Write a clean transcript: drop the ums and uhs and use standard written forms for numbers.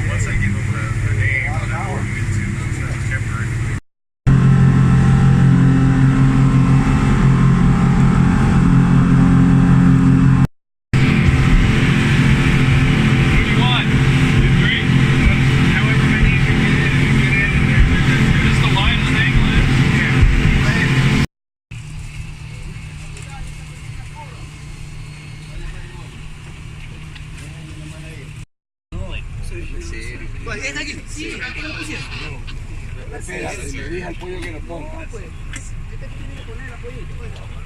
Once I give them the name, I'll go into temporary. ¿Es aquí? Sí, aquí lo pusieron. Le dije al pollo que lo ponga. Este tiene que poner el apoyito.